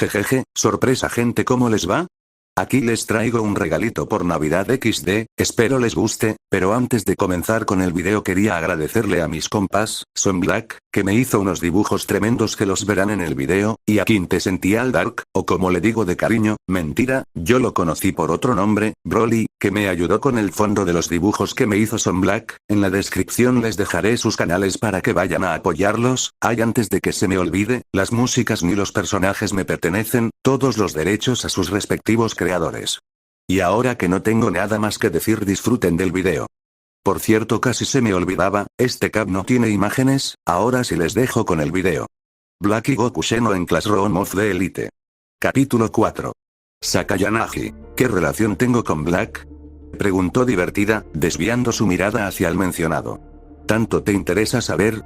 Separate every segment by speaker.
Speaker 1: Jejeje, sorpresa gente, ¿cómo les va? Aquí les traigo un regalito por Navidad XD, espero les guste, pero antes de comenzar con el video quería agradecerle a mis compas, Son Black, que me hizo unos dibujos tremendos que los verán en el video, y a Quintessential Dark, o como le digo de cariño, mentira, yo lo conocí por otro nombre, Broly, que me ayudó con el fondo de los dibujos que me hizo Son Black. En la descripción les dejaré sus canales para que vayan a apoyarlos. Antes de que se me olvide, las músicas ni los personajes me pertenecen, todos los derechos a sus respectivos creadores. Y ahora que no tengo nada más que decir, disfruten del video. Por cierto, casi se me olvidaba, este cap no tiene imágenes, ahora sí les dejo con el video. Black y Goku Xeno en Classroom of the Elite. Capítulo 4. Sakayanagi, ¿qué relación tengo con Black? Preguntó divertida, desviando su mirada hacia el mencionado. ¿Tanto te interesa saber?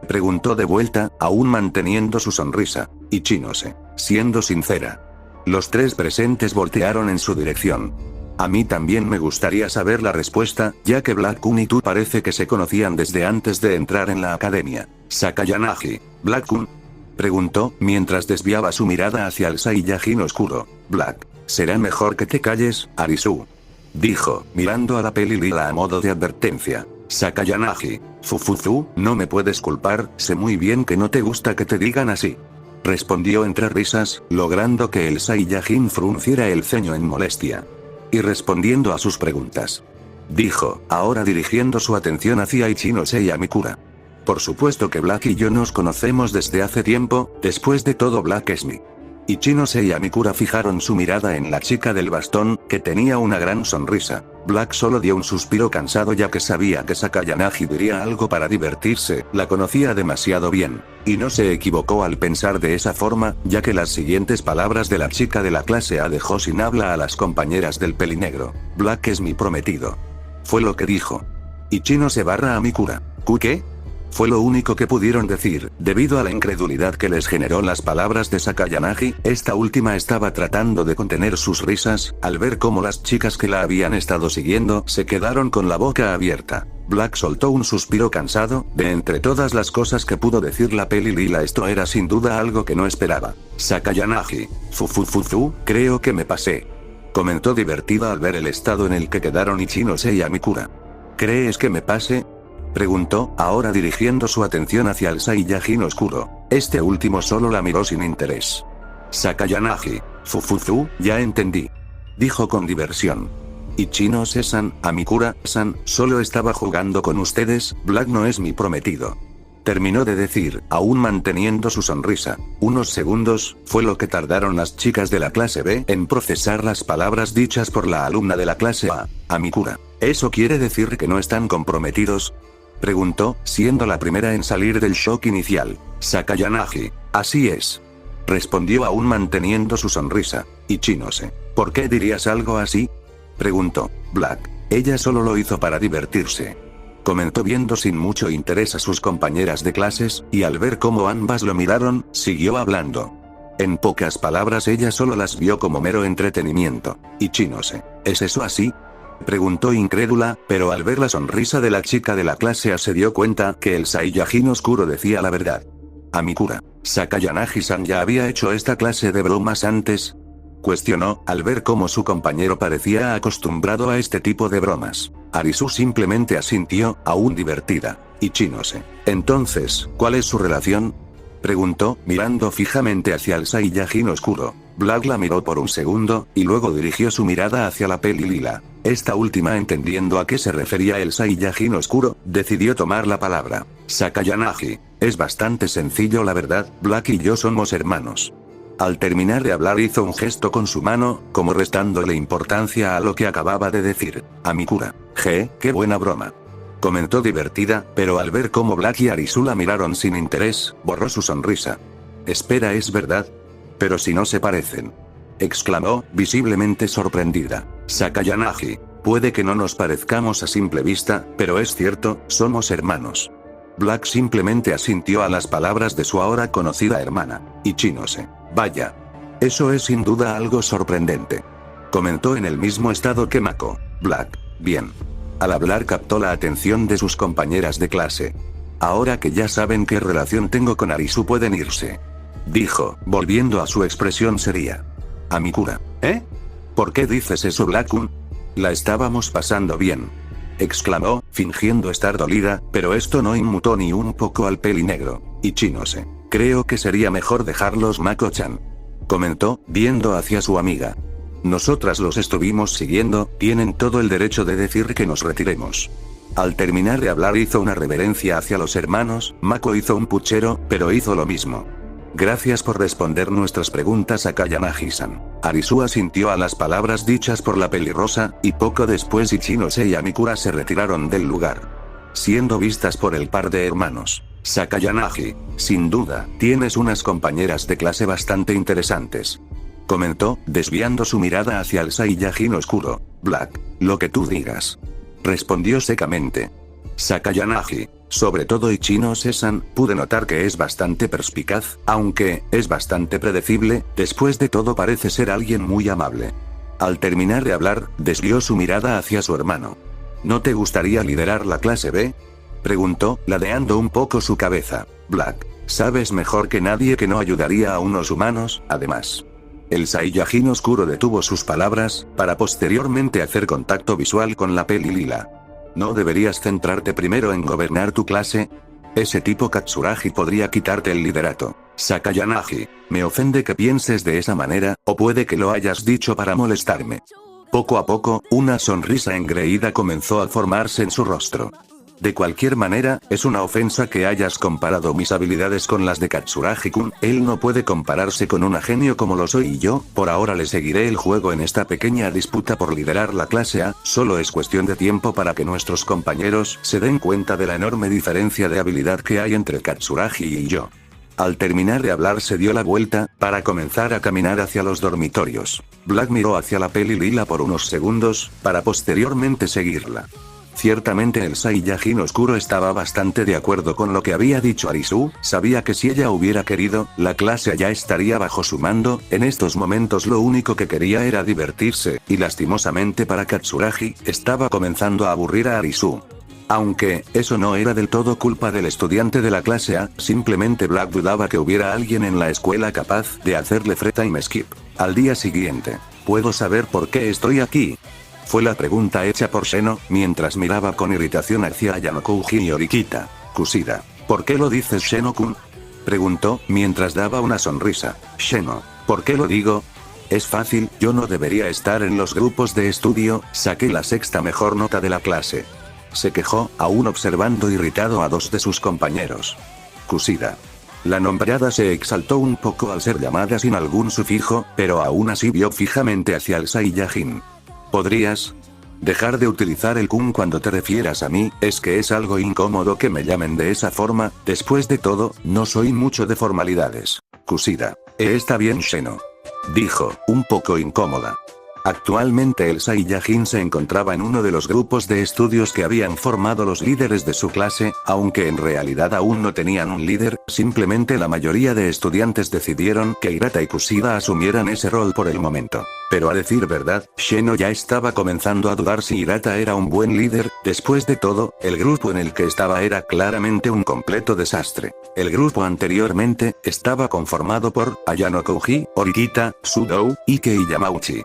Speaker 1: Preguntó de vuelta, aún manteniendo su sonrisa. Ichinose, siendo sincera. Los tres presentes voltearon en su dirección. A mí también me gustaría saber la respuesta, ya que Black-kun y tú parece que se conocían desde antes de entrar en la academia. Sakayanagi, ¿Black-kun? Preguntó, mientras desviaba su mirada hacia el Saiyajin oscuro. Black, será mejor que te calles, Arisu. Dijo, mirando a la peli lila a modo de advertencia. Sakayanagi, Fufuzu, no me puedes culpar, sé muy bien que no te gusta que te digan así. Respondió entre risas, logrando que el Saiyajin frunciera el ceño en molestia. Y respondiendo a sus preguntas. Dijo, ahora dirigiendo su atención hacia Ichinose y a Mikura. Por supuesto que Black y yo nos conocemos desde hace tiempo, después de todo Black es mi. Ichinose y Mikura fijaron su mirada en la chica del bastón, que tenía una gran sonrisa. Black solo dio un suspiro cansado ya que sabía que Sakayanagi diría algo para divertirse, la conocía demasiado bien. Y no se equivocó al pensar de esa forma, ya que las siguientes palabras de la chica de la clase A dejó sin habla a las compañeras del pelinegro. Black es mi prometido. Fue lo que dijo. Ichinose barra a Mikura. ¿Qué? Fue lo único que pudieron decir, debido a la incredulidad que les generó las palabras de Sakayanagi. Esta última estaba tratando de contener sus risas, al ver cómo las chicas que la habían estado siguiendo se quedaron con la boca abierta. Black soltó un suspiro cansado, de entre todas las cosas que pudo decir la peli lila esto era sin duda algo que no esperaba. Sakayanagi, Fufufuzu, creo que me pasé. Comentó divertida al ver el estado en el que quedaron Ichinose y Mikura. ¿Crees que me pase? Preguntó, ahora dirigiendo su atención hacia el Saiyajin oscuro. Este último solo la miró sin interés. Sakayanagi, Fufuzu, ya entendí. Dijo con diversión. Ichinose-san, Mikura-san, solo estaba jugando con ustedes, Black no es mi prometido. Terminó de decir, aún manteniendo su sonrisa. Unos segundos, fue lo que tardaron las chicas de la clase B en procesar las palabras dichas por la alumna de la clase A, Mikura. ¿Eso quiere decir que no están comprometidos? Preguntó, siendo la primera en salir del shock inicial. Sakayanagi, así es. Respondió aún manteniendo su sonrisa. Ichinose, ¿por qué dirías algo así? Preguntó. Black, ella solo lo hizo para divertirse. Comentó viendo sin mucho interés a sus compañeras de clases, y al ver cómo ambas lo miraron, siguió hablando. En pocas palabras ella solo las vio como mero entretenimiento. Ichinose, ¿es eso así? Preguntó incrédula, pero al ver la sonrisa de la chica de la clase A se dio cuenta que el Saiyajin oscuro decía la verdad. A Mikura, ¿Sakayanagi-san ya había hecho esta clase de bromas antes? Cuestionó, al ver cómo su compañero parecía acostumbrado a este tipo de bromas. Arisu simplemente asintió, aún divertida. Ichinose, entonces, ¿cuál es su relación? Preguntó, mirando fijamente hacia el Saiyajin oscuro. Black la miró por un segundo, y luego dirigió su mirada hacia la peli lila. Esta última, entendiendo a qué se refería el Saiyajin oscuro, decidió tomar la palabra. Sakayanagi, es bastante sencillo la verdad, Black y yo somos hermanos. Al terminar de hablar hizo un gesto con su mano, como restándole importancia a lo que acababa de decir. A Mikura, qué buena broma. Comentó divertida, pero al ver cómo Black y Arisu la miraron sin interés, borró su sonrisa. Espera, ¿es verdad? Pero si no se parecen. Exclamó, visiblemente sorprendida. Sakayanagi, puede que no nos parezcamos a simple vista, pero es cierto, somos hermanos. Black simplemente asintió a las palabras de su ahora conocida hermana. Ichinose, vaya. Eso es sin duda algo sorprendente. Comentó en el mismo estado que Mako. Black, bien. Al hablar captó la atención de sus compañeras de clase. Ahora que ya saben qué relación tengo con Arisu pueden irse. dijo, volviendo a su expresión seria. A Mikura. ¿Eh? ¿Por qué dices eso, Black-kun? La estábamos pasando bien. Exclamó, fingiendo estar dolida, pero esto no inmutó ni un poco al pelinegro. Ichinose. Creo que sería mejor dejarlos, Mako-chan. Comentó, viendo hacia su amiga. Nosotras los estuvimos siguiendo, tienen todo el derecho de decir que nos retiremos. Al terminar de hablar hizo una reverencia hacia los hermanos, Mako hizo un puchero, pero hizo lo mismo. Gracias por responder nuestras preguntas a Kayanagi-san. Arisu asintió a las palabras dichas por la pelirrosa, y poco después Ichinose y Amikura se retiraron del lugar. Siendo vistas por el par de hermanos. Sakayanagi, sin duda, tienes unas compañeras de clase bastante interesantes. Comentó, desviando su mirada hacia el Saiyajin oscuro. Black, lo que tú digas. Respondió secamente. Sakayanagi, sobre todo Ichinose-san, pude notar que es bastante perspicaz, aunque, es bastante predecible, después de todo parece ser alguien muy amable. Al terminar de hablar, desvió su mirada hacia su hermano. ¿No te gustaría liderar la clase B? Preguntó, ladeando un poco su cabeza. Black, sabes mejor que nadie que no ayudaría a unos humanos, además. El Saiyajin oscuro detuvo sus palabras, para posteriormente hacer contacto visual con la peli lila. ¿No deberías centrarte primero en gobernar tu clase? Ese tipo Katsuragi podría quitarte el liderato. Sakayanagi, me ofende que pienses de esa manera, o puede que lo hayas dicho para molestarme. Poco a poco, una sonrisa engreída comenzó a formarse en su rostro. De cualquier manera, es una ofensa que hayas comparado mis habilidades con las de Katsuragi-kun, él no puede compararse con un genio como lo soy yo, por ahora le seguiré el juego en esta pequeña disputa por liderar la clase A, solo es cuestión de tiempo para que nuestros compañeros se den cuenta de la enorme diferencia de habilidad que hay entre Katsuragi y yo. Al terminar de hablar se dio la vuelta, para comenzar a caminar hacia los dormitorios. Black miró hacia la peli lila por unos segundos, para posteriormente seguirla. Ciertamente el Saiyajin oscuro estaba bastante de acuerdo con lo que había dicho Arisu, sabía que si ella hubiera querido, la clase ya estaría bajo su mando, en estos momentos lo único que quería era divertirse, y lastimosamente para Katsuragi, estaba comenzando a aburrir a Arisu. Aunque, eso no era del todo culpa del estudiante de la clase A, simplemente Black dudaba que hubiera alguien en la escuela capaz de hacerle free time skip. Al día siguiente, ¿puedo saber por qué estoy aquí? Fue la pregunta hecha por Sheno, mientras miraba con irritación hacia Ayanokouji y Orikita. Kushida, ¿por qué lo dices, Sheno-kun? Preguntó, mientras daba una sonrisa. Sheno, ¿por qué lo digo? Es fácil, yo no debería estar en los grupos de estudio, saqué la sexta mejor nota de la clase. Se quejó, aún observando irritado a dos de sus compañeros. Kushida. La nombrada se exaltó un poco al ser llamada sin algún sufijo, pero aún así vio fijamente hacia el Saiyajin. ¿Podrías dejar de utilizar el kun cuando te refieras a mí? Es que es algo incómodo que me llamen de esa forma, después de todo, no soy mucho de formalidades. Kushida. Está bien, Sheno. Dijo, un poco incómoda. Actualmente el Saiyajin se encontraba en uno de los grupos de estudios que habían formado los líderes de su clase, aunque en realidad aún no tenían un líder, simplemente la mayoría de estudiantes decidieron que Hirata y Kushida asumieran ese rol por el momento. Pero a decir verdad, Sheno ya estaba comenzando a dudar si Hirata era un buen líder, después de todo, el grupo en el que estaba era claramente un completo desastre. El grupo anteriormente, estaba conformado por Ayanokouji, Orikita, Sudou, Ike y Yamauchi.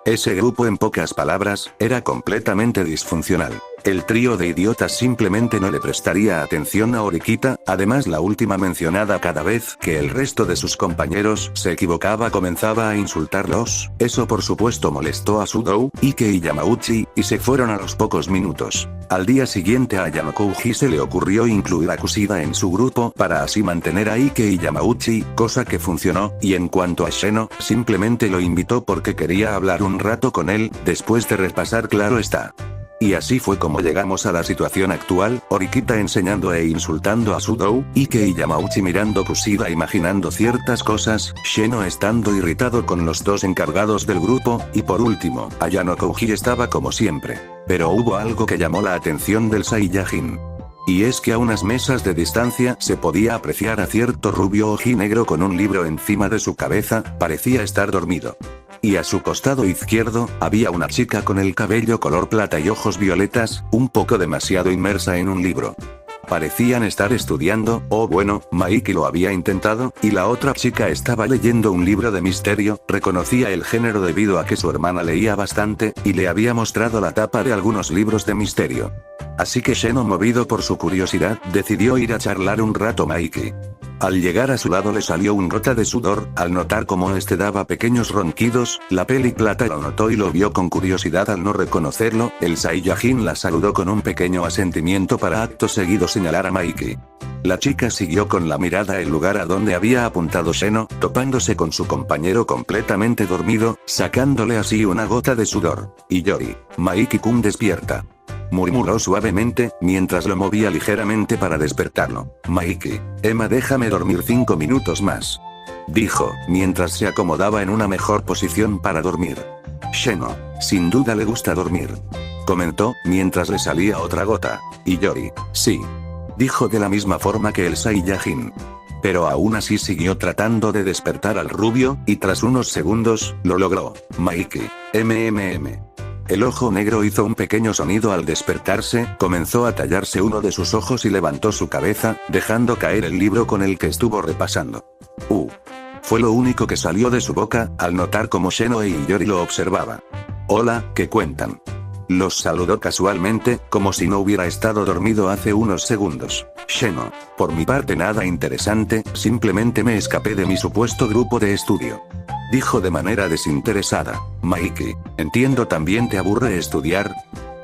Speaker 1: Ese grupo en pocas palabras, era completamente disfuncional. El trío de idiotas simplemente no le prestaría atención a Orikita, además la última mencionada cada vez que el resto de sus compañeros se equivocaba comenzaba a insultarlos, eso por supuesto molestó a Sudou, Ike y Yamauchi, y se fueron a los pocos minutos. Al día siguiente a Ayanokouji se le ocurrió incluir a Kushida en su grupo para así mantener a Ike y Yamauchi, cosa que funcionó, y en cuanto a Sheno, simplemente lo invitó porque quería hablar un rato con él, después de repasar claro está. Y así fue como llegamos a la situación actual, Orikita enseñando e insultando a Sudou, Ike y Yamauchi mirando Kushida imaginando ciertas cosas, Sheno estando irritado con los dos encargados del grupo, y por último, Ayanokouji estaba como siempre. Pero hubo algo que llamó la atención del Saiyajin. Y es que a unas mesas de distancia se podía apreciar a cierto rubio ojinegro con un libro encima de su cabeza, parecía estar dormido. Y a su costado izquierdo, había una chica con el cabello color plata y ojos violetas, un poco demasiado inmersa en un libro. Parecían estar estudiando, o bueno, Maiki lo había intentado, y la otra chica estaba leyendo un libro de misterio. Reconocía el género debido a que su hermana leía bastante, y le había mostrado la tapa de algunos libros de misterio. Así que Sheno, movido por su curiosidad, decidió ir a charlar un rato Maiki. Al llegar a su lado le salió un gota de sudor. Al notar cómo este daba pequeños ronquidos, la peli plata lo notó y lo vio con curiosidad. Al no reconocerlo, el Saiyajin la saludó con un pequeño asentimiento para acto seguido señalar a Maiki. La chica siguió con la mirada el lugar a donde había apuntado Sheno, topándose con su compañero completamente dormido, sacándole así una gota de sudor. Iyori, Maiki-kun despierta. Murmuró suavemente, mientras lo movía ligeramente para despertarlo. Maiki, Emma, déjame dormir 5 minutos más. Dijo, mientras se acomodaba en una mejor posición para dormir. Sheno, sin duda le gusta dormir. Comentó, mientras le salía otra gota. Iyori, sí. Dijo de la misma forma que el Saiyajin. Pero aún así siguió tratando de despertar al rubio, y tras unos segundos, lo logró. Maiki, MMM. El ojo negro hizo un pequeño sonido al despertarse, comenzó a tallarse uno de sus ojos y levantó su cabeza, dejando caer el libro con el que estuvo repasando. Fue lo único que salió de su boca, al notar cómo Sheno e Iyori lo observaba. Hola, ¿qué cuentan? Los saludó casualmente, como si no hubiera estado dormido hace unos segundos. Sheno, por mi parte nada interesante, simplemente me escapé de mi supuesto grupo de estudio. Dijo de manera desinteresada. Maiki, entiendo, ¿también te aburre estudiar?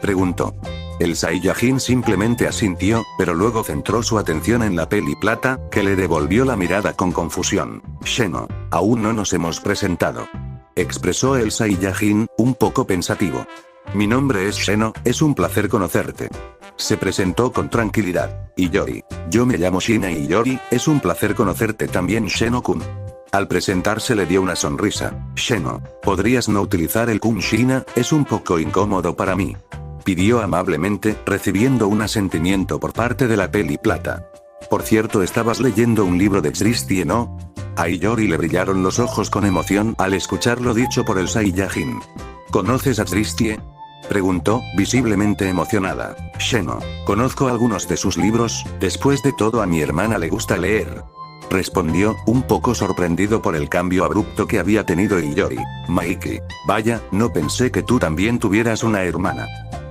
Speaker 1: Preguntó. El Saiyajin simplemente asintió, pero luego centró su atención en la peli plata, que le devolvió la mirada con confusión. Sheno, aún no nos hemos presentado. Expresó el Saiyajin, un poco pensativo. Mi nombre es Sheno, es un placer conocerte. Se presentó con tranquilidad. Iyori, yo me llamo Shina Iyori, es un placer conocerte también Sheno-kun. Al presentarse le dio una sonrisa. Sheno, ¿podrías no utilizar el kun Shina? Es un poco incómodo para mí. Pidió amablemente, recibiendo un asentimiento por parte de la peli plata. Por cierto, estabas leyendo un libro de Dristie, ¿no? A Iyori le brillaron los ojos con emoción al escuchar lo dicho por el Saiyajin. ¿Conoces a Dristie? Preguntó, visiblemente emocionada. Sheno, conozco algunos de sus libros, después de todo a mi hermana le gusta leer. Respondió, un poco sorprendido por el cambio abrupto que había tenido Iyori. Maiki, vaya, no pensé que tú también tuvieras una hermana.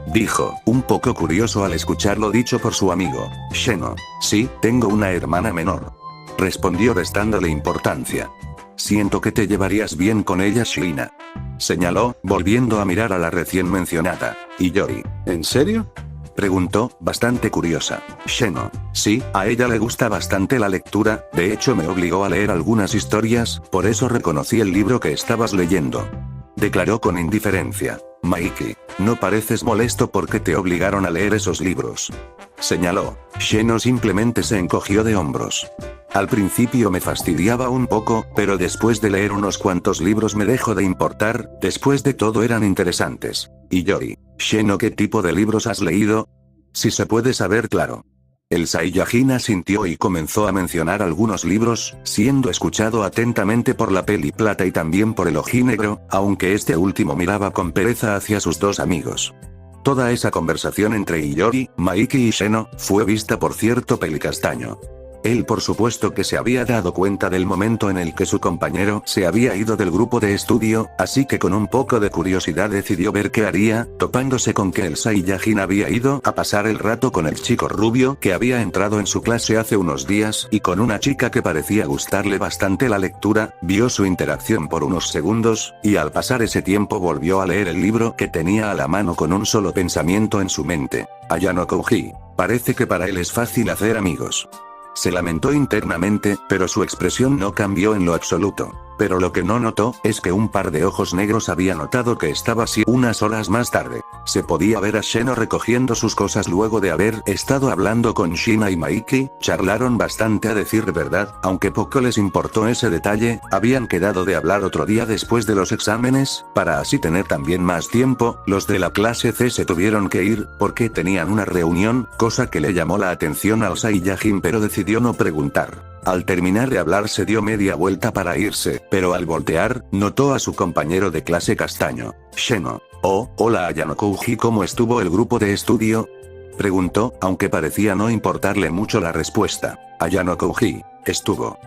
Speaker 1: Dijo, un poco curioso al escuchar lo dicho por su amigo. Sheno, sí, tengo una hermana menor. Respondió restándole importancia. Siento que te llevarías bien con ella, Shina. Señaló, volviendo a mirar a la recién mencionada. Iyori, ¿en serio? Preguntó, bastante curiosa. Sheno, sí, a ella le gusta bastante la lectura, de hecho me obligó a leer algunas historias, por eso reconocí el libro que estabas leyendo. Declaró con indiferencia. Maiki, no pareces molesto porque te obligaron a leer esos libros. Señaló. Sheno simplemente se encogió de hombros. Al principio me fastidiaba un poco, pero después de leer unos cuantos libros me dejó de importar, después de todo eran interesantes. Iyori, Sheno, ¿qué tipo de libros has leído? Si se puede saber, claro. El Saiyajin asintió y comenzó a mencionar algunos libros, siendo escuchado atentamente por la peli plata y también por el ojinegro, aunque este último miraba con pereza hacia sus dos amigos. Toda esa conversación entre Iyori, Maiki y Sheno, fue vista por cierto pelicastaño. Él por supuesto que se había dado cuenta del momento en el que su compañero se había ido del grupo de estudio, así que con un poco de curiosidad decidió ver qué haría, topándose con que el Saiyajin había ido a pasar el rato con el chico rubio que había entrado en su clase hace unos días y con una chica que parecía gustarle bastante la lectura, vio su interacción por unos segundos, y al pasar ese tiempo volvió a leer el libro que tenía a la mano con un solo pensamiento en su mente. Ayano Kouji, parece que para él es fácil hacer amigos. Se lamentó internamente, pero su expresión no cambió en lo absoluto. Pero lo que no notó, es que un par de ojos negros había notado que estaba así unas horas más tarde. Se podía ver a Sheno recogiendo sus cosas luego de haber estado hablando con Shina y Maiki, charlaron bastante a decir verdad, aunque poco les importó ese detalle, habían quedado de hablar otro día después de los exámenes, para así tener también más tiempo. Los de la clase C se tuvieron que ir, porque tenían una reunión, cosa que le llamó la atención al Saiyajin pero decidió no preguntar. Al terminar de hablar se dio media vuelta para irse, pero al voltear, notó a su compañero de clase castaño. Sheno. Oh, hola Ayano Kouji, ¿cómo estuvo el grupo de estudio? Preguntó, aunque parecía no importarle mucho la respuesta. Ayano Kouji, estuvo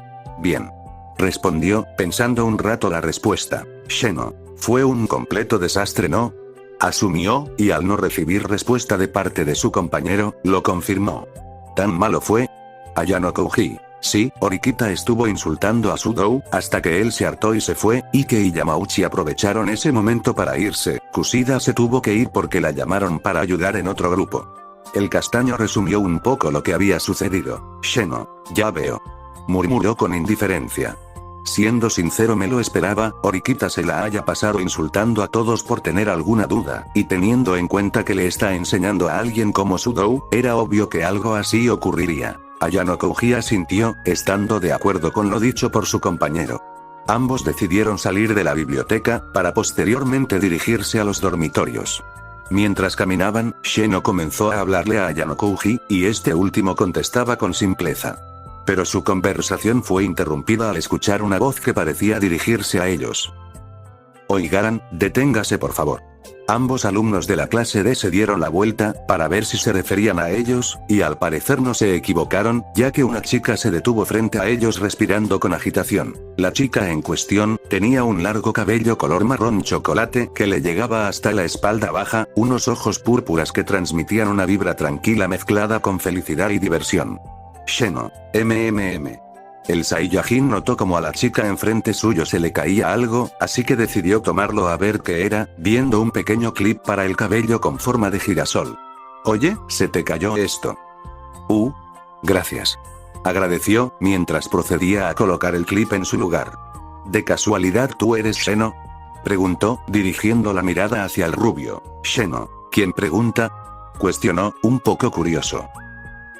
Speaker 1: bien. Respondió, pensando un rato la respuesta. Sheno, fue un completo desastre, ¿no? Asumió, y al no recibir respuesta de parte de su compañero, lo confirmó. ¿Tan malo fue? Ayano Kouji, sí, Horikita estuvo insultando a Sudou, hasta que él se hartó y se fue, Ike y Yamauchi aprovecharon ese momento para irse, Kushida se tuvo que ir porque la llamaron para ayudar en otro grupo. El castaño resumió un poco lo que había sucedido. Sheno, ya veo. Murmuró con indiferencia. Siendo sincero, me lo esperaba, Horikita se la haya pasado insultando a todos por tener alguna duda, y teniendo en cuenta que le está enseñando a alguien como Sudou, era obvio que algo así ocurriría. Ayano Kouji asintió, estando de acuerdo con lo dicho por su compañero. Ambos decidieron salir de la biblioteca, para posteriormente dirigirse a los dormitorios. Mientras caminaban, Sheno comenzó a hablarle a Ayano Kouji, y este último contestaba con simpleza. Pero su conversación fue interrumpida al escuchar una voz que parecía dirigirse a ellos. Oigaran, deténgase por favor. Ambos alumnos de la clase D se dieron la vuelta, para ver si se referían a ellos, y al parecer no se equivocaron, ya que una chica se detuvo frente a ellos respirando con agitación. La chica en cuestión, tenía un largo cabello color marrón chocolate que le llegaba hasta la espalda baja, unos ojos púrpuras que transmitían una vibra tranquila mezclada con felicidad y diversión. Sheno, El Saiyajin notó como a la chica enfrente suyo se le caía algo, así que decidió tomarlo a ver qué era, viendo un pequeño clip para el cabello con forma de girasol. Oye, se te cayó esto. Gracias. Agradeció, mientras procedía a colocar el clip en su lugar. ¿De casualidad tú eres Sheno? Preguntó, dirigiendo la mirada hacia el rubio. Sheno, ¿quién pregunta? Cuestionó, un poco curioso.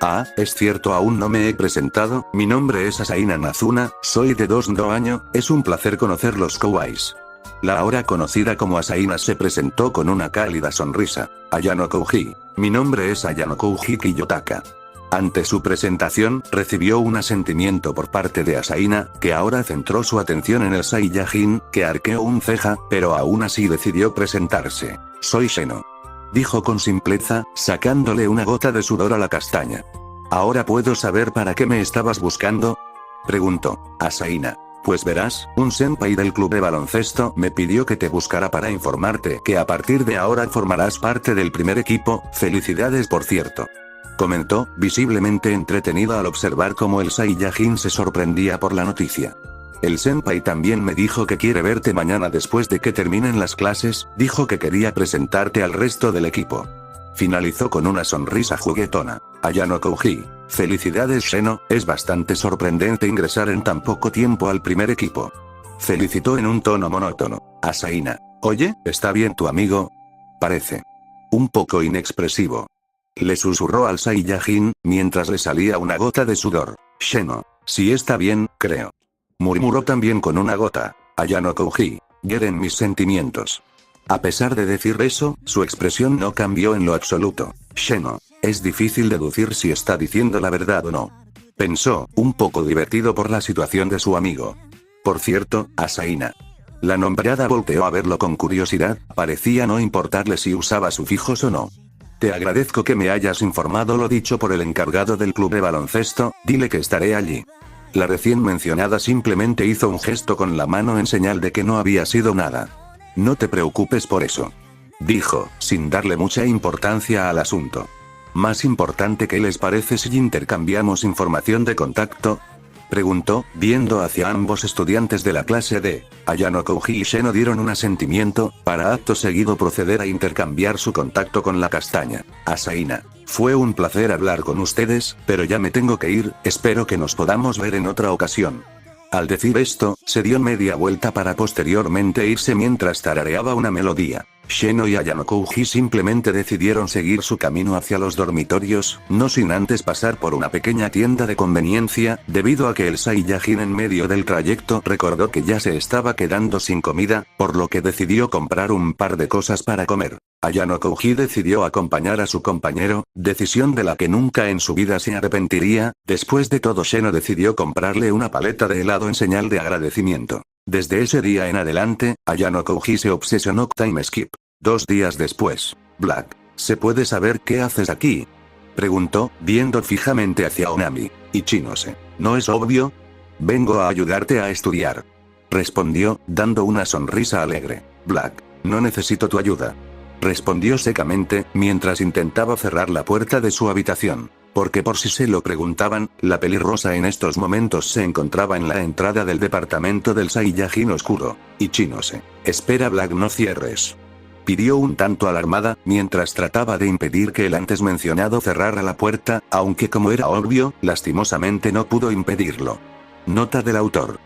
Speaker 1: Ah, es cierto, aún no me he presentado, mi nombre es Asaina Nazuna, soy de Dosndo año, es un placer conocer los Kouais. La ahora conocida como Asaina se presentó con una cálida sonrisa. Ayano Kouji, mi nombre es Ayano Kouji Kiyotaka. Ante su presentación, recibió un asentimiento por parte de Asaina, que ahora centró su atención en el Saiyajin, que arqueó un ceja, pero aún así decidió presentarse. Soy Sheno. Dijo con simpleza, sacándole una gota de sudor a la castaña. ¿Ahora puedo saber para qué me estabas buscando? Preguntó. Asaina. Pues verás, un senpai del club de baloncesto me pidió que te buscara para informarte que a partir de ahora formarás parte del primer equipo, felicidades por cierto. Comentó, visiblemente entretenida al observar cómo el Saiyajin se sorprendía por la noticia. El senpai también me dijo que quiere verte mañana después de que terminen las clases, dijo que quería presentarte al resto del equipo. Finalizó con una sonrisa juguetona. Ayano Kouji, felicidades Sheno, es bastante sorprendente ingresar en tan poco tiempo al primer equipo. Felicitó en un tono monótono. Asaina, oye, ¿está bien tu amigo? Parece un poco inexpresivo. Le susurró al Saiyajin, mientras le salía una gota de sudor. Sheno, sí está bien, creo. Murmuró también con una gota. Ayano Kouji, hieren mis sentimientos. A pesar de decir eso, su expresión no cambió en lo absoluto. Sheno, es difícil deducir si está diciendo la verdad o no. Pensó, un poco divertido por la situación de su amigo. Por cierto, Asaina. La nombrada volteó a verlo con curiosidad, parecía no importarle si usaba sufijos o no. Te agradezco que me hayas informado lo dicho por el encargado del club de baloncesto, dile que estaré allí. La recién mencionada simplemente hizo un gesto con la mano en señal de que no había sido nada. No te preocupes por eso. Dijo, sin darle mucha importancia al asunto. ¿Más importante qué les parece si intercambiamos información de contacto? Preguntó, viendo hacia ambos estudiantes de la clase D. Ayano Kouji y Sheno dieron un asentimiento, para acto seguido proceder a intercambiar su contacto con la castaña. Asaina. Fue un placer hablar con ustedes, pero ya me tengo que ir, espero que nos podamos ver en otra ocasión. Al decir esto, se dio media vuelta para posteriormente irse mientras tarareaba una melodía. Sheno y Ayano Kouji simplemente decidieron seguir su camino hacia los dormitorios, no sin antes pasar por una pequeña tienda de conveniencia, debido a que el Saiyajin en medio del trayecto recordó que ya se estaba quedando sin comida, por lo que decidió comprar un par de cosas para comer. Ayano Kouji decidió acompañar a su compañero, decisión de la que nunca en su vida se arrepentiría. Después de todo, Sheno decidió comprarle una paleta de helado en señal de agradecimiento. Desde ese día en adelante, Ayano Kouji se obsesionó con Time Skip. 2 días después. Black. ¿Se puede saber qué haces aquí? Preguntó, viendo fijamente hacia Onami. Ichinose. ¿No es obvio? Vengo a ayudarte a estudiar. Respondió, dando una sonrisa alegre. Black. No necesito tu ayuda. Respondió secamente, mientras intentaba cerrar la puerta de su habitación. Porque por si se lo preguntaban, la pelirrosa en estos momentos se encontraba en la entrada del departamento del Saiyajin oscuro. Ichinose. Espera Black, no cierres. Pidió un tanto alarmada, mientras trataba de impedir que el antes mencionado cerrara la puerta, aunque como era obvio, lastimosamente no pudo impedirlo. Nota del autor.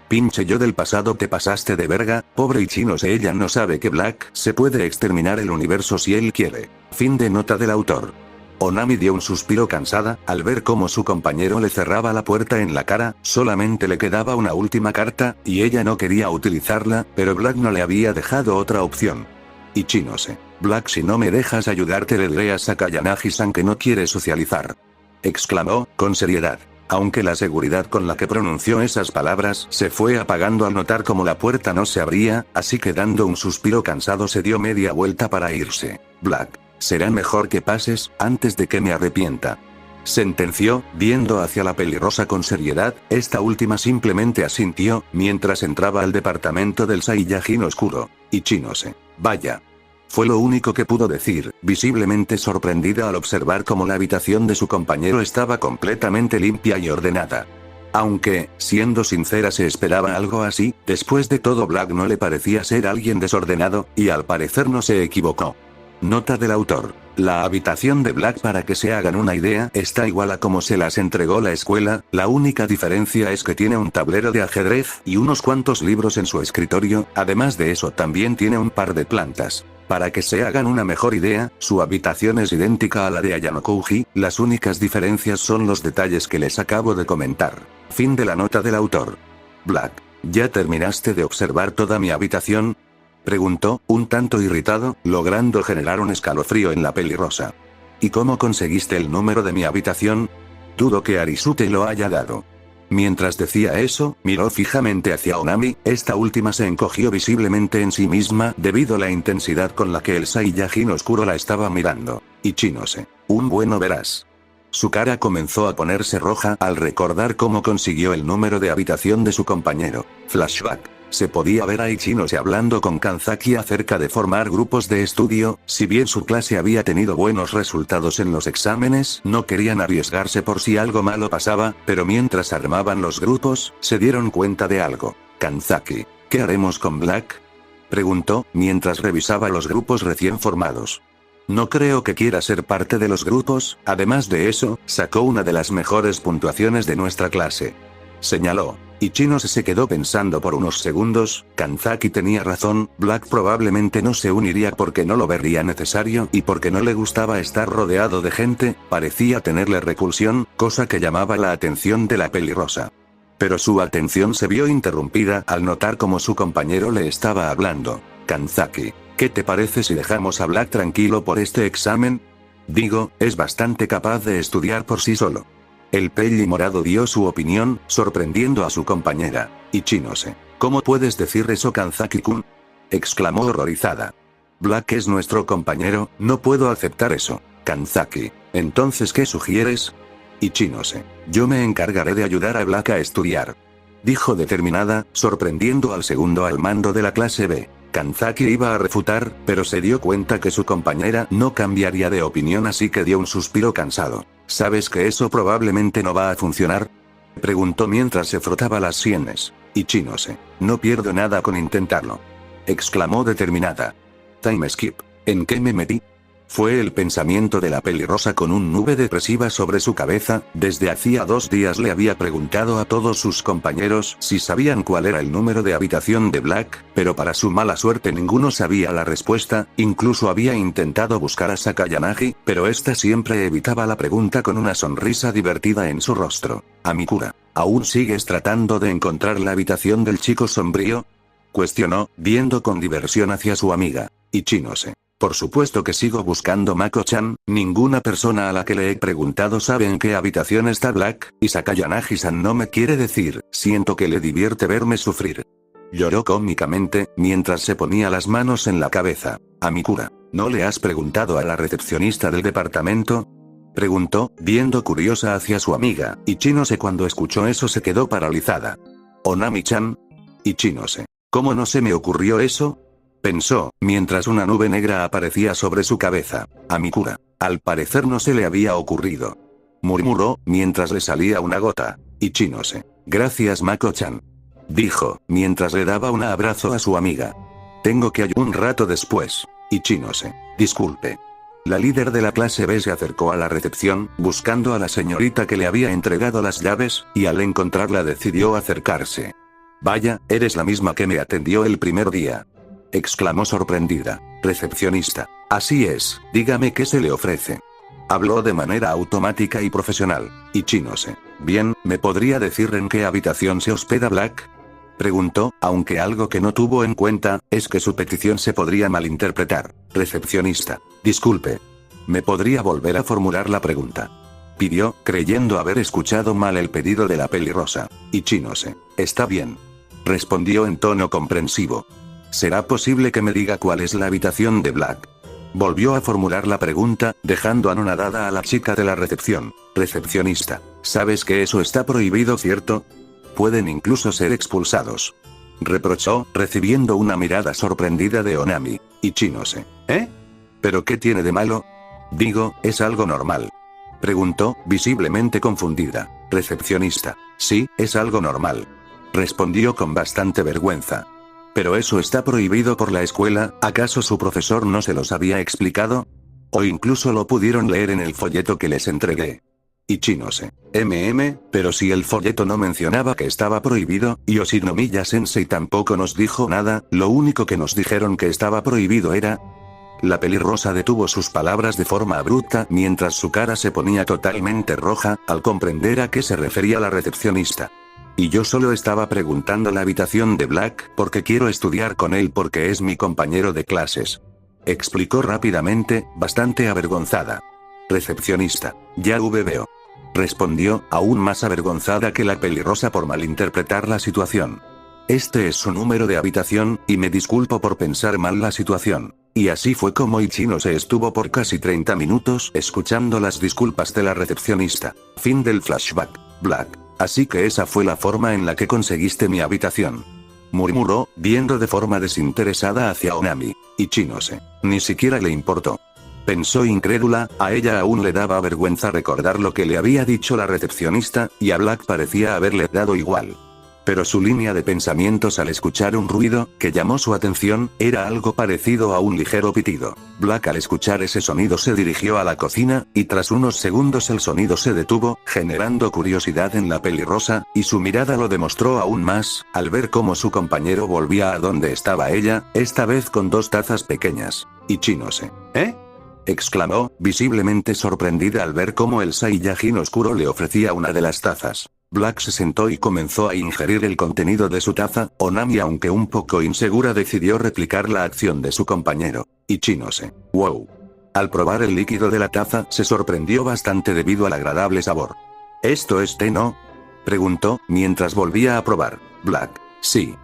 Speaker 1: Pinche yo del pasado, te pasaste de verga, pobre Ichinose, ella no sabe que Black se puede exterminar el universo si él quiere. Fin de nota del autor. Onami dio un suspiro cansada, al ver cómo su compañero le cerraba la puerta en la cara, solamente le quedaba una última carta, y ella no quería utilizarla, pero Black no le había dejado otra opción. Ichinose. Black, si no me dejas ayudarte le diré a Sakayanagi-san que no quiere socializar. Exclamó, con seriedad. Aunque la seguridad con la que pronunció esas palabras se fue apagando al notar cómo la puerta no se abría, así que dando un suspiro cansado se dio media vuelta para irse. Black. Será mejor que pases, antes de que me arrepienta. Sentenció, viendo hacia la pelirrosa con seriedad, esta última simplemente asintió, mientras entraba al departamento del Saiyajin oscuro. Ichinose. Vaya. Fue lo único que pudo decir, visiblemente sorprendida al observar cómo la habitación de su compañero estaba completamente limpia y ordenada. Aunque, siendo sincera, se esperaba algo así, después de todo Black no le parecía ser alguien desordenado, y al parecer no se equivocó. Nota del autor. La habitación de Black, para que se hagan una idea, está igual a como se las entregó la escuela, la única diferencia es que tiene un tablero de ajedrez y unos cuantos libros en su escritorio, además de eso también tiene un par de plantas. Para que se hagan una mejor idea, su habitación es idéntica a la de Ayano-Kouji, las únicas diferencias son los detalles que les acabo de comentar. Fin de la nota del autor. Black. ¿Ya terminaste de observar toda mi habitación? Preguntó, un tanto irritado, logrando generar un escalofrío en la pelirrosa. ¿Y cómo conseguiste el número de mi habitación? Dudo que Arisu te lo haya dado. Mientras decía eso, miró fijamente hacia Onami, esta última se encogió visiblemente en sí misma debido a la intensidad con la que el Saiyajin oscuro la estaba mirando. Ichinose. Un bueno verás. Su cara comenzó a ponerse roja al recordar cómo consiguió el número de habitación de su compañero. Flashback. Se podía ver a Ichinose hablando con Kanzaki acerca de formar grupos de estudio, si bien su clase había tenido buenos resultados en los exámenes, no querían arriesgarse por si algo malo pasaba, pero mientras armaban los grupos, se dieron cuenta de algo. Kanzaki, ¿qué haremos con Black? Preguntó, mientras revisaba los grupos recién formados. No creo que quiera ser parte de los grupos, además de eso, sacó una de las mejores puntuaciones de nuestra clase. Señaló. Ichinose se quedó pensando por unos segundos, Kanzaki tenía razón, Black probablemente no se uniría porque no lo vería necesario y porque no le gustaba estar rodeado de gente, parecía tenerle repulsión, cosa que llamaba la atención de la pelirrosa. Pero su atención se vio interrumpida al notar cómo su compañero le estaba hablando. Kanzaki, ¿qué te parece si dejamos a Black tranquilo por este examen? Digo, es bastante capaz de estudiar por sí solo. El peli morado dio su opinión, sorprendiendo a su compañera. Ichinose. ¿Cómo puedes decir eso, Kanzaki-kun? Exclamó horrorizada. Black es nuestro compañero, no puedo aceptar eso. Kanzaki. Entonces, ¿qué sugieres? Ichinose. Yo me encargaré de ayudar a Black a estudiar. Dijo determinada, sorprendiendo al segundo al mando de la clase B. Kanzaki iba a refutar, pero se dio cuenta que su compañera no cambiaría de opinión, así que dio un suspiro cansado. ¿Sabes que eso probablemente no va a funcionar? Preguntó mientras se frotaba las sienes. Ichinose. No pierdo nada con intentarlo. Exclamó determinada. Time skip. ¿En qué me metí? Fue el pensamiento de la pelirrosa con un nube depresiva sobre su cabeza. Desde hacía 2 días le había preguntado a todos sus compañeros si sabían cuál era el número de habitación de Black, pero para su mala suerte ninguno sabía la respuesta, incluso había intentado buscar a Sakayanagi, pero ésta siempre evitaba la pregunta con una sonrisa divertida en su rostro. Amikura, ¿aún sigues tratando de encontrar la habitación del chico sombrío? Cuestionó, viendo con diversión hacia su amiga. Ichinose. Por supuesto que sigo buscando Mako-chan, ninguna persona a la que le he preguntado sabe en qué habitación está Black, y Sakayanagi-san no me quiere decir, siento que le divierte verme sufrir. Lloró cómicamente, mientras se ponía las manos en la cabeza. Amikura, ¿no le has preguntado a la recepcionista del departamento? Preguntó, viendo curiosa hacia su amiga, Ichinose cuando escuchó eso se quedó paralizada. ¿Onami-chan? Ichinose. ¿Cómo no se me ocurrió eso? Pensó, mientras una nube negra aparecía sobre su cabeza. A Mikura. Al parecer no se le había ocurrido. Murmuró, mientras le salía una gota. Ichinose. Gracias Mako-chan. Dijo, mientras le daba un abrazo a su amiga. Tengo que ayudar un rato después. Ichinose. Disculpe. La líder de la clase B se acercó a la recepción, buscando a la señorita que le había entregado las llaves, y al encontrarla decidió acercarse. Vaya, eres la misma que me atendió el primer día. Exclamó sorprendida. Recepcionista. Así es, dígame qué se le ofrece. Habló de manera automática y profesional. Ichinose. Bien, ¿me podría decir en qué habitación se hospeda Black? Preguntó, aunque algo que no tuvo en cuenta, es que su petición se podría malinterpretar. Recepcionista. Disculpe. ¿Me podría volver a formular la pregunta? Pidió, creyendo haber escuchado mal el pedido de la pelirrosa. Ichinose. Está bien. Respondió en tono comprensivo. ¿Será posible que me diga cuál es la habitación de Black? Volvió a formular la pregunta, dejando anonadada a la chica de la recepción. Recepcionista. ¿Sabes que eso está prohibido, cierto? Pueden incluso ser expulsados. Reprochó, recibiendo una mirada sorprendida de Onami. Ichinose. ¿Eh? ¿Pero qué tiene de malo? Digo, es algo normal. Preguntó, visiblemente confundida. Recepcionista. Sí, es algo normal. Respondió con bastante vergüenza. ¿Pero eso está prohibido por la escuela? ¿Acaso su profesor no se los había explicado? ¿O incluso lo pudieron leer en el folleto que les entregué? Ichinose. Pero si el folleto no mencionaba que estaba prohibido, y Oshinomiya Sensei tampoco nos dijo nada, lo único que nos dijeron que estaba prohibido era... La pelirrosa detuvo sus palabras de forma abrupta mientras su cara se ponía totalmente roja, al comprender a qué se refería la recepcionista. Y yo solo estaba preguntando la habitación de Black porque quiero estudiar con él porque es mi compañero de clases. Explicó rápidamente, bastante avergonzada. Recepcionista. Ya veo. Respondió, aún más avergonzada que la pelirrosa por malinterpretar la situación. Este es su número de habitación, y me disculpo por pensar mal la situación. Y así fue como Ichinose estuvo por casi 30 minutos escuchando las disculpas de la recepcionista. Fin del flashback. Black. Así que esa fue la forma en la que conseguiste mi habitación. Murmuró, viendo de forma desinteresada hacia Onami. Ichinose. Ni siquiera le importó. Pensó incrédula, a ella aún le daba vergüenza recordar lo que le había dicho la recepcionista, y a Black parecía haberle dado igual. Pero su línea de pensamientos al escuchar un ruido, que llamó su atención, era algo parecido a un ligero pitido. Black al escuchar ese sonido se dirigió a la cocina, y tras unos segundos el sonido se detuvo, generando curiosidad en la pelirrosa, y su mirada lo demostró aún más, al ver cómo su compañero volvía a donde estaba ella, esta vez con 2 tazas pequeñas. Ichinose. ¿Eh? Exclamó, visiblemente sorprendida al ver cómo el Saiyajin oscuro le ofrecía una de las tazas. Black se sentó y comenzó a ingerir el contenido de su taza. Onami, aunque un poco insegura, decidió replicar la acción de su compañero. Ichinose. Wow. Al probar el líquido de la taza, se sorprendió bastante debido al agradable sabor. ¿Esto es té, no? Preguntó, mientras volvía a probar. Black. Sí.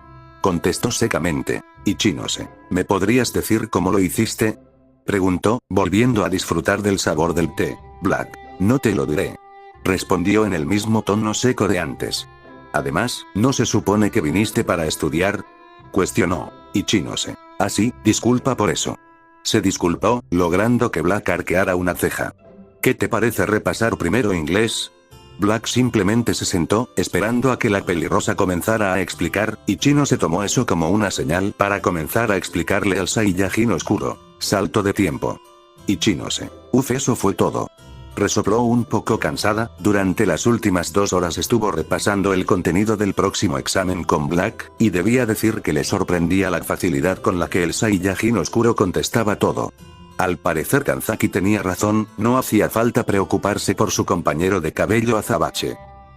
Speaker 1: Contestó secamente. Ichinose. ¿Me podrías decir cómo lo hiciste? Preguntó, volviendo a disfrutar del sabor del té. Black. No te lo diré. Respondió en el mismo tono seco de antes. Además, ¿no se supone que viniste para estudiar? Cuestionó. Ichinose. Ah sí, disculpa por eso. Se disculpó, logrando que Black arqueara una ceja. ¿Qué te parece repasar primero inglés? Black simplemente se sentó, esperando a que la pelirrosa comenzara a explicar, y Ichinose tomó eso como una señal para comenzar a explicarle al Saiyajin oscuro. Salto de tiempo. Ichinose. Eso fue todo. Resopló un poco cansada, durante las últimas 2 horas estuvo repasando el contenido del próximo examen con Black, y debía decir que le sorprendía la facilidad con la que el Saiyajin oscuro contestaba todo. Al parecer Kanzaki tenía razón, no hacía falta preocuparse por su compañero de cabello azabache.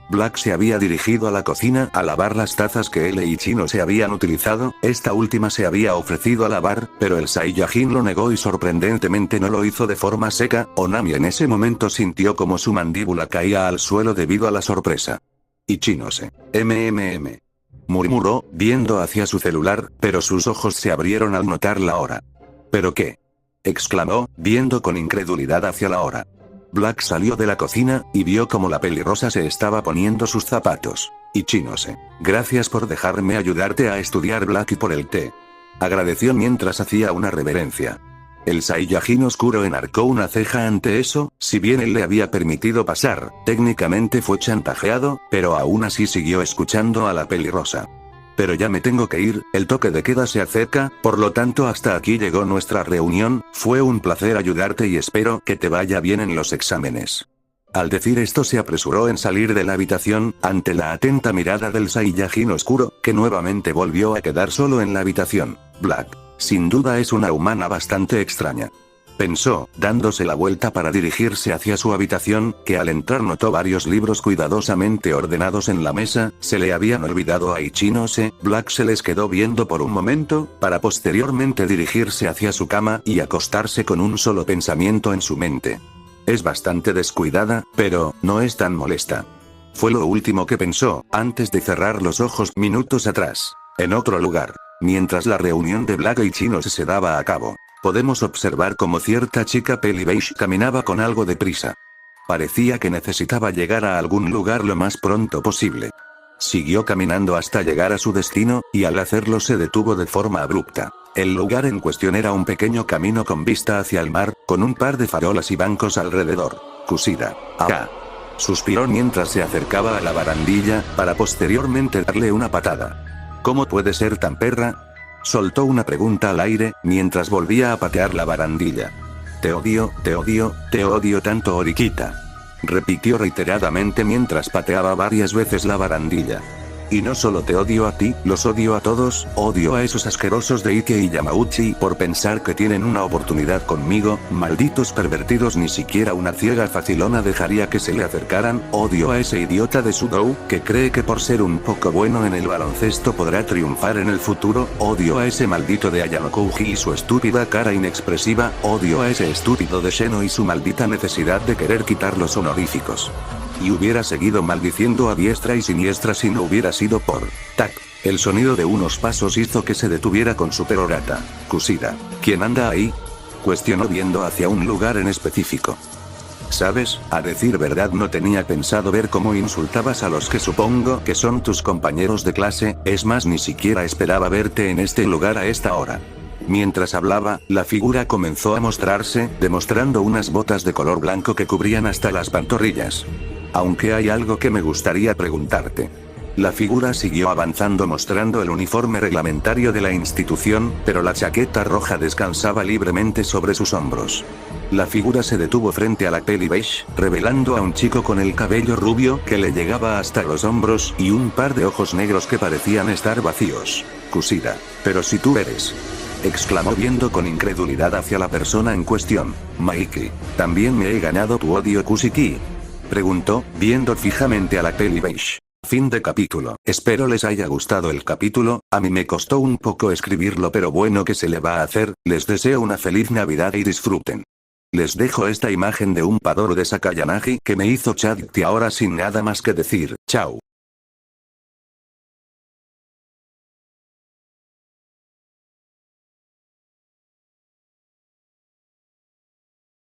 Speaker 1: Black se había dirigido a la cocina a lavar las tazas que él y Ichinose habían utilizado, esta última se había ofrecido a lavar, pero el Saiyajin lo negó y sorprendentemente no lo hizo de forma seca. Onami en ese momento sintió como su mandíbula caía al suelo debido a la sorpresa. Ichinose. Murmuró, viendo hacia su celular, pero sus ojos se abrieron al notar la hora. ¿Pero qué? Exclamó, viendo con incredulidad hacia la hora. Black salió de la cocina, y vio como la pelirrosa se estaba poniendo sus zapatos. Ichinose. Gracias por dejarme ayudarte a estudiar, Black, y por el té. Agradeció mientras hacía una reverencia. El Saiyajin oscuro enarcó una ceja ante eso, si bien él le había permitido pasar, técnicamente fue chantajeado, pero aún así siguió escuchando a la pelirrosa. Pero ya me tengo que ir, el toque de queda se acerca, por lo tanto hasta aquí llegó nuestra reunión, fue un placer ayudarte y espero que te vaya bien en los exámenes. Al decir esto se apresuró en salir de la habitación, ante la atenta mirada del Saiyajin oscuro, que nuevamente volvió a quedar solo en la habitación. Black. Sin duda es una humana bastante extraña. Pensó, dándose la vuelta para dirigirse hacia su habitación, que al entrar notó varios libros cuidadosamente ordenados en la mesa, se le habían olvidado a Ichinose. Black se les quedó viendo por un momento, para posteriormente dirigirse hacia su cama y acostarse con un solo pensamiento en su mente. Es bastante descuidada, pero no es tan molesta. Fue lo último que pensó, antes de cerrar los ojos minutos atrás. En otro lugar. Mientras la reunión de Black y Ichinose se daba a cabo, podemos observar cómo cierta chica peli beige caminaba con algo de prisa. Parecía que necesitaba llegar a algún lugar lo más pronto posible. Siguió caminando hasta llegar a su destino, y al hacerlo se detuvo de forma abrupta. El lugar en cuestión era un pequeño camino con vista hacia el mar, con un par de farolas y bancos alrededor. Kushida. Acá. Suspiró mientras se acercaba a la barandilla, para posteriormente darle una patada. ¿Cómo puede ser tan perra? Soltó una pregunta al aire, mientras volvía a patear la barandilla. Te odio tanto, Orikita. Repitió reiteradamente mientras pateaba varias veces la barandilla. Y no solo te odio a ti, los odio a todos, odio a esos asquerosos de Ike y Yamauchi por pensar que tienen una oportunidad conmigo, malditos pervertidos, ni siquiera una ciega facilona dejaría que se le acercaran, odio a ese idiota de Sudou, que cree que por ser un poco bueno en el baloncesto podrá triunfar en el futuro, odio a ese maldito de Ayano Kouji y su estúpida cara inexpresiva, odio a ese estúpido de Sheno y su maldita necesidad de querer quitar los honoríficos. Y hubiera seguido maldiciendo a diestra y siniestra si no hubiera sido por tac. El sonido de unos pasos hizo que se detuviera con su perorata. Kushida. ¿Quién anda ahí? Cuestionó viendo hacia un lugar en específico. ¿Sabes? A decir verdad no tenía pensado ver cómo insultabas a los que supongo que son tus compañeros de clase, es más ni siquiera esperaba verte en este lugar a esta hora. Mientras hablaba, la figura comenzó a mostrarse, demostrando unas botas de color blanco que cubrían hasta las pantorrillas. Aunque hay algo que me gustaría preguntarte. La figura siguió avanzando mostrando el uniforme reglamentario de la institución, pero la chaqueta roja descansaba libremente sobre sus hombros. La figura se detuvo frente a la peli beige, revelando a un chico con el cabello rubio que le llegaba hasta los hombros y un par de ojos negros que parecían estar vacíos. Kushida. Pero si tú eres... exclamó viendo con incredulidad hacia la persona en cuestión. Maiki. ¿También me he ganado tu odio, Kushiki? Preguntó, viendo fijamente a la peli beige. Fin de capítulo. Espero les haya gustado el capítulo, a mí me costó un poco escribirlo pero bueno, ¿qué se le va a hacer? Les deseo una feliz Navidad y disfruten. Les dejo esta imagen de un Padoro de Sakayanagi que me hizo Chad y ahora sin nada más que decir, chao.